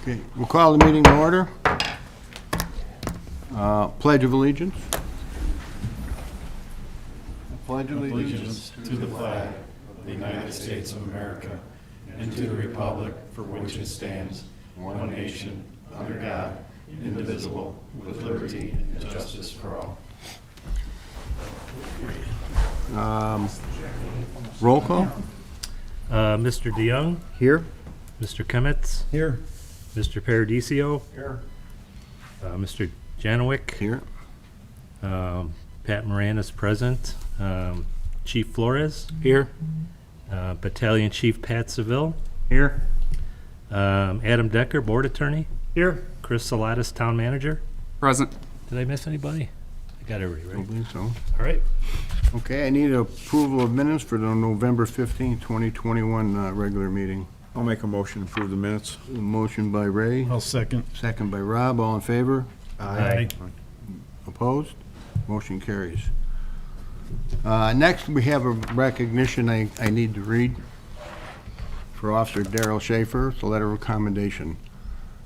Okay, we'll call the meeting to order. Pledge of allegiance. Pledge of Allegiance to the flag of the United States of America and to the republic for which it stands, one nation, under God, indivisible, with liberty and justice for all. Roll call. Mr. DeYoung, Here. Mr. Kemetz, Here. Mr. Paradiso, Here. Mr. Janowick, Here. Pat Moran is present, Chief Flores here, Battalion Chief Pat Seville, Here. Adam Decker, Board Attorney, Here. Chris Salatis, Town Manager. Present. Did I miss anybody? I got everybody I right. believe so. All right. Okay, I need approval of minutes for the November 15th, 2021 regular meeting. I'll make a motion to approve the minutes. Motion by Ray, I'll second. second by Rob. All in favor? Aye. Opposed? Motion carries. Next, we have a recognition I need to read for Officer Darrell Schaefer. It's a letter of commendation.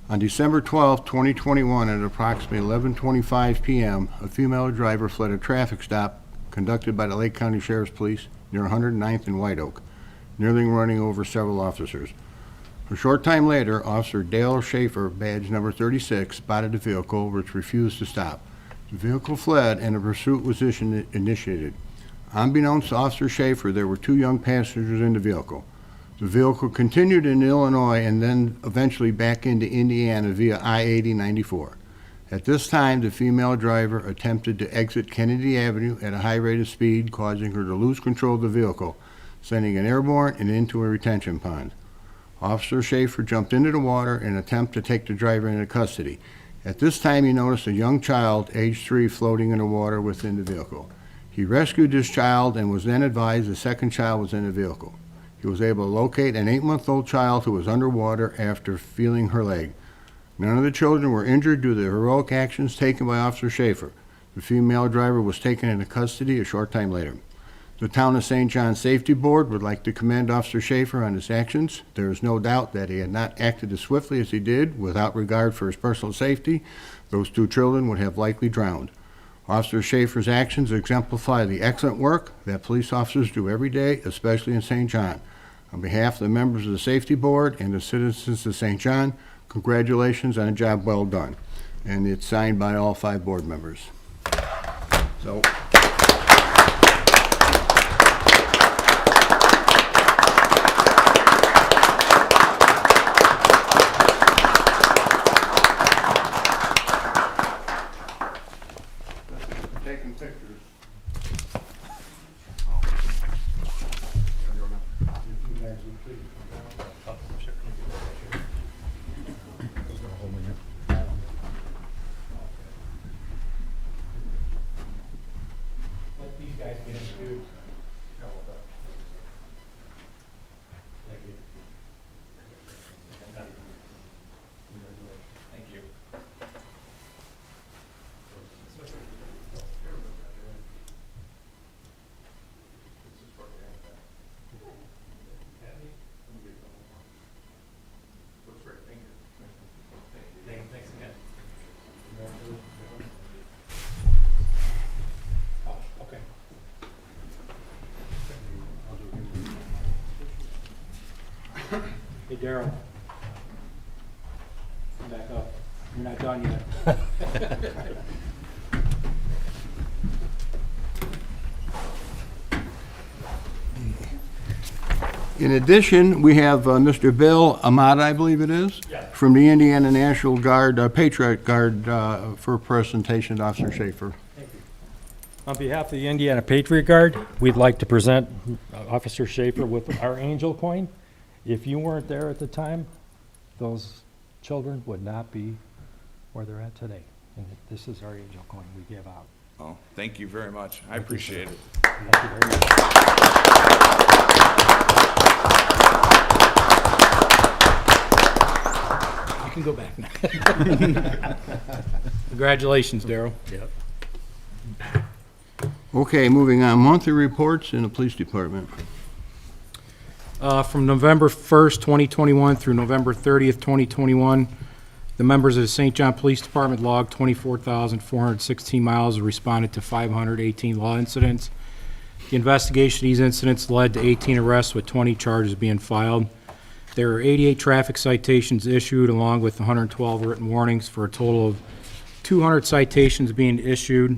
On December 12, 2021, at approximately 11:25 p.m., a female driver fled a traffic stop conducted by the Lake County Sheriff's Police near 109th and White Oak, nearly running over several officers. A short time later, Officer Dale Schaefer, badge number 36, spotted the vehicle, which refused to stop. The vehicle fled, and a pursuit was initiated. Unbeknownst to Officer Schaefer, there were 2 young passengers in the vehicle. The vehicle continued in Illinois and then eventually back into Indiana via I-80-94. At this time, the female driver attempted to exit Kennedy Avenue at a high rate of speed, causing her to lose control of the vehicle, sending it airborne and into a retention pond. Officer Schaefer jumped into the water in an attempt to take the driver into custody. At this time, he noticed a young child, age 3, floating in the water within the vehicle. He rescued this child and was then advised the second child was in the vehicle. He was able to locate an 8-month-old child who was underwater after feeling her leg. None of the children were injured due to the heroic actions taken by Officer Schaefer. The female driver was taken into custody a short time later. The Town of St. John Safety Board would like to commend Officer Schaefer on his actions. There is no doubt that he had not acted as swiftly as he did without regard for his personal safety. Those 2 children would have likely drowned. Officer Schaefer's actions exemplify the excellent work that police officers do every day, especially in St. John. On behalf of the members of the Safety Board and the citizens of St. John, congratulations on a job well done. And it's signed by all 5 board members. So. Taking pictures. Let these guys get into. Thank you. Thanks again. Oh, okay. Hey, Darryl. Come back up. You're not done yet. In addition, we have Mr. Bill Amata, I believe it is, from the Indiana National Guard, Patriot Guard, for a presentation to Officer Schaefer. On behalf of the Indiana Patriot Guard, we'd like to present Officer Schaefer with our angel coin. If you weren't there at the time, those children would not be where they're at today. And this is our angel coin we give out. Oh, thank you very much. I appreciate it. Thank you very much. You can go back now. Congratulations, Darryl. Yep. Okay, moving on, monthly reports in the police department. From November 1st, 2021 through November 30th, 2021, The members of the St. John Police Department logged 24,416 miles and responded to 518 law incidents. The investigation of these incidents led to 18 arrests with 20 charges being filed. There were 88 traffic citations issued along with 112 written warnings for a total of 200 citations being issued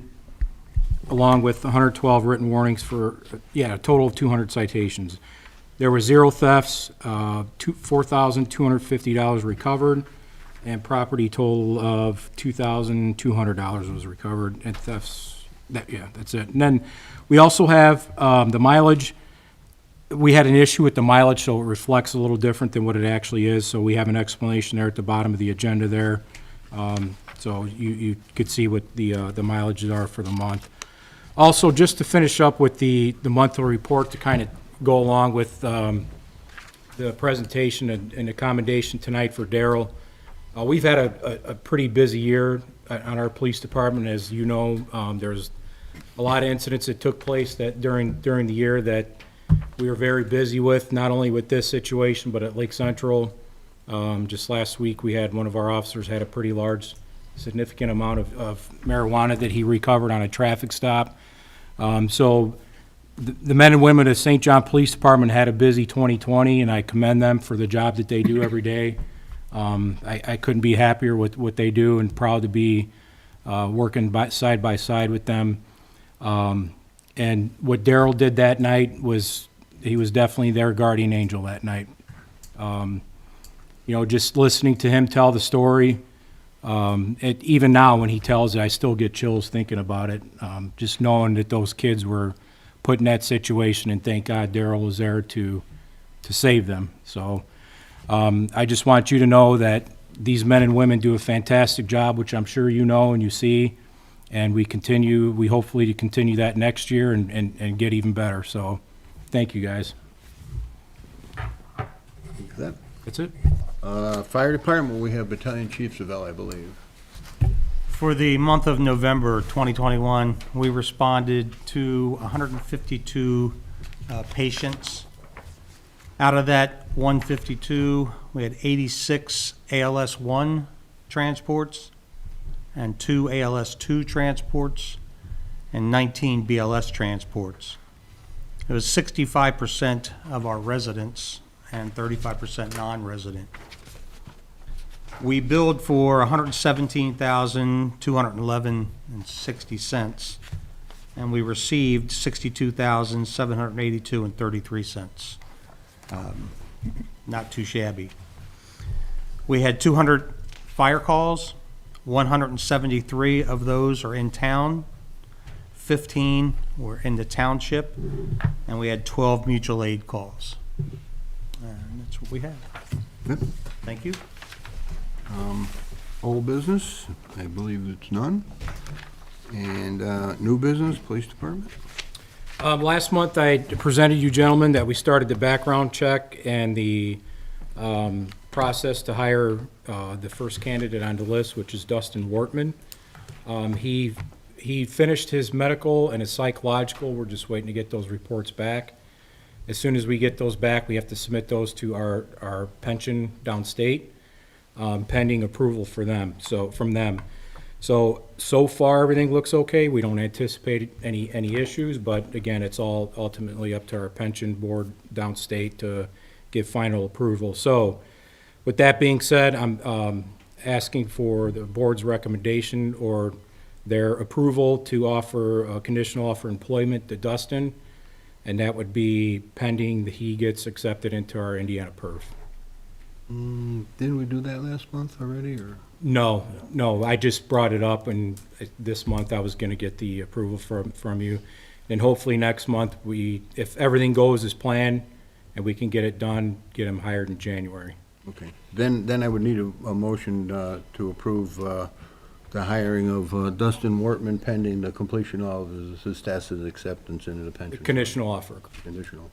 along with 112 written warnings for, a total of 200 citations. There were 0 thefts, $4,250 recovered, and property total of $2,200 was recovered, and thefts, that's it. And then we also have the mileage. We had an issue with the mileage, so it reflects a little different than what it actually is, so we have an explanation there at the bottom of the agenda there. So you could see what the mileages are for the month. Also, just to finish up with the monthly report to kind of go along with the presentation and the commendation tonight for Daryl. We've had a pretty busy year on our police department. As you know, there's a lot of incidents that took place that during the year that we were very busy with, not only with this situation, but at Lake Central. Just last week, we had one of our officers had a pretty large, significant amount of marijuana that he recovered on a traffic stop. So the men and women of St. John Police Department had a busy 2020, and I commend them for the job that they do every day. I couldn't be happier with what they do and proud to be working side by side with them. And what Daryl did that night was, he was definitely their guardian angel that night. Just listening to him tell the story, even now when he tells it, I still get chills thinking about it. Just knowing that those kids were put in that situation, and thank God Daryl was there to save them. So I just want you to know that these men and women do a fantastic job, which I'm sure you know and you see, and we hopefully to continue that next year and get even better. So thank you, guys. That's it. Fire Department, we have Battalion Chief Savell, I believe. For the month of November 2021, we responded to 152 patients. Out of that 152, we had 86 ALS-1 transports and 2 ALS-2 transports and 19 BLS transports. It was 65% of our residents and 35% non-resident. We billed for $117,211.60, and we received $62,782.33. Not too shabby. We had 200 fire calls. 173 of those are in town. 15 were in the township, and we had 12 mutual aid calls. And that's what we have. Yep. Thank you. Old business, I believe it's none. And new business, Police Department. Last month, I presented you gentlemen that we started the background check and the process to hire the first candidate on the list, which is Dustin Wortman. He finished his medical and his psychological. We're just waiting to get those reports back. As soon as we get those back, we have to submit those to our pension downstate, pending approval from them. So far, everything looks okay. We don't anticipate any issues, but again, it's all ultimately up to our pension board downstate to give final approval. So with that being said, I'm asking for the board's recommendation or their approval to offer a conditional offer employment to Dustin, and that would be pending that he gets accepted into our Indiana PERF. Didn't we do that last month already, or? No, I just brought it up, and this month I was gonna get the approval from you. And hopefully next month, if everything goes as planned and we can get it done, get him hired in January. Okay, then I would need a motion to approve the hiring of Dustin Wortman pending the completion of his task's acceptance into the pension. Conditional offer. Conditional.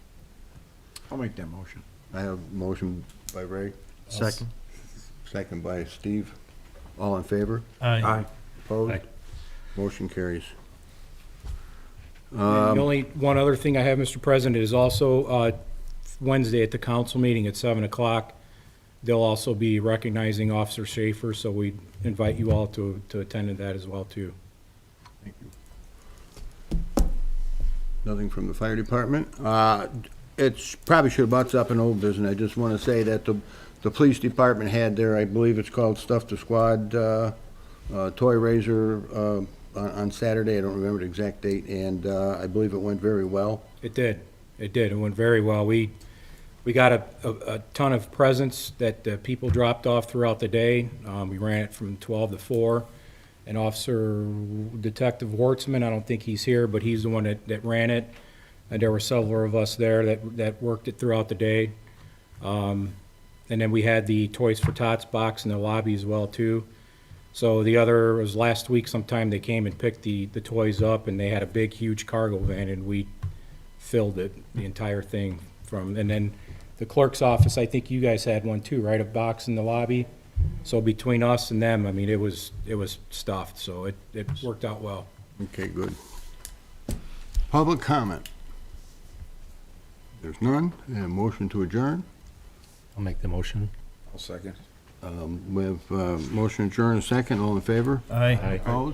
I'll make that motion. I have a motion by Ray, Second. second by Steve. All in favor? Aye. Opposed? Aye. Motion carries. The only one other thing I have, Mr. President, is also Wednesday at the council meeting at 7 o'clock. they'll also be recognizing Officer Schaefer, so we invite you all to attend to that as well, too. Nothing from the fire department. It's, probably should have brought up an old business. I just want to say that the police department had their, I believe it's called Stuff the Squad, toy raiser, on Saturday. I don't remember the exact date, and I believe it went very well. It did. It did. It went very well. We got a ton of presents that people dropped off throughout the day. We ran it from 12 to 4. And Officer Detective Wartzman, I don't think he's here, but he's the one that ran it. And there were several of us there that worked it throughout the day. And then we had the Toys for Tots box in the lobby as well, too. So it was last week sometime, they came and picked the toys up, and they had a big, huge cargo van, and we filled it, the entire thing and then the clerk's office, I think you guys had one too, right? A box in the lobby. So between us and them, I mean, it was stuffed, so it worked out well. Okay, good. Public comment. There's none. And motion to adjourn. I'll make the motion. I'll second. We have motion adjourned, a second. All in favor? Aye. Opposed?